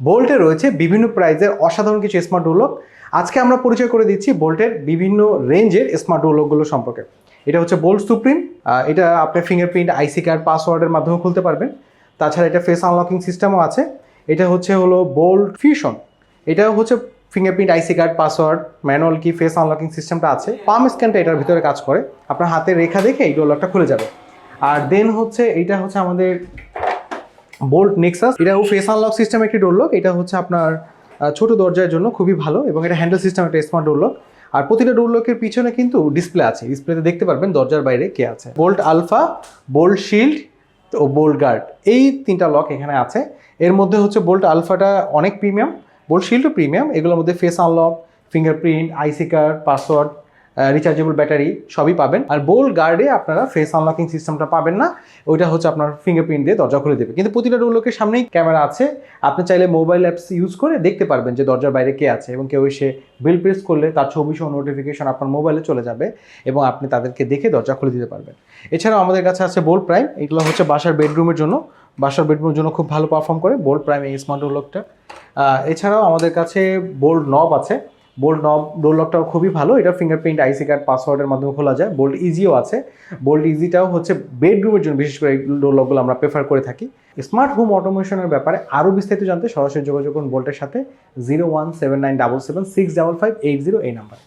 বোল্টে রয়েছে বিভিন্ন প্রাইজের অসাধারণ কিছু স্মার্ট ডোর লক। আজকে আমরা পরিচয় করে দিচ্ছি বোল্টের বিভিন্ন রেঞ্জের স্মার্ট ডোর লকগুলো সম্পর্কে। এটা হচ্ছে বোল্ট সুপ্রিম। এটা আপনার ফিঙ্গারপ্রিন্ট, আইসি কার্ড, পাসওয়ার্ডের মাধ্যমে খুলতে পারবেন। তাছাড়া এটা ফেস আনলকিং সিস্টেমও আছে। এটা হলো বোল্ট ফিউশন। এটাও হচ্ছে fingerprint, IC card, password, manual key, face unlocking সিস্টেমটা আছে। পাম স্ক্যানটা এটার ভিতরে কাজ করে, আপনার হাতের রেখা দেখে এই ডোর লকটা খুলে যাবে। আর দেন এইটা হচ্ছে আমাদের বোল্ট নেক্সাস। এটাও ফেস আনলক সিস্টেম একটি ডোর লক। এটা হচ্ছে আপনার ছোট দরজার জন্য খুবই ভালো, এবং এটা হ্যান্ডেল সিস্টেম একটা স্মার্ট ডোর লক। আর প্রতিটা ডোর লকের পিছনে কিন্তু ডিসপ্লে আছে, ডিসপ্লেতে দেখতে পারবেন দরজার বাইরে কে আছে। বোল্ট আলফা, বোল্ট শিল্ড ও বোল্ট গার্ড, এই তিনটা লক এখানে আছে। এর মধ্যে হচ্ছে বোল্ট আলফাটা অনেক প্রিমিয়াম, বোল্ট শিল্ডও প্রিমিয়াম। এগুলোর মধ্যে face unlock, fingerprint, IC card, password, rechargeable battery সবই পাবেন। আর বোল্ট গার্ডে আপনারা ফেস আনলকিং সিস্টেমটা পাবেন না, ওইটা হচ্ছে আপনার ফিঙ্গারপ্রিন্ট দিয়ে দরজা খুলে দেবে। কিন্তু প্রতিটা ডোর লকের সামনেই ক্যামেরা আছে, আপনি চাইলে মোবাইল অ্যাপস ইউজ করে দেখতে পারবেন যে দরজার বাইরে কে আছে, এবং কেউ এসে বেল প্রেস করলে তার ছবি সহ নোটিফিকেশন আপনার মোবাইলে চলে যাবে, এবং আপনি তাদেরকে দেখে দরজা খুলে দিতে পারবেন। এছাড়াও আমাদের কাছে আছে বোল্ট প্রাইম। এগুলো হচ্ছে বাসার বেডরুমের জন্য খুব ভালো পারফর্ম করে বোল্ট প্রাইম এই স্মার্ট ডোর লকটা। এছাড়াও আমাদের কাছে বোল্ট নব আছে। বোল্ট নব ডোর লকটাও খুবই ভালো, এটা ফিঙ্গারপ্রিন্ট, আইসি কার্ড, পাসওয়ার্ডের মাধ্যমে খোলা যায়। বোল্ট ইজিও আছে। বোল্ট ইজিটাও হচ্ছে বেডরুমের জন্য, বিশেষ করে এই ডোর লকগুলো আমরা প্রেফার করে থাকি। স্মার্ট হোম অটোমেশনের ব্যাপারে আরও বিস্তারিত জানতে সরাসরি যোগাযোগ করুন বোল্টের সাথে 01797765580 এই নাম্বার।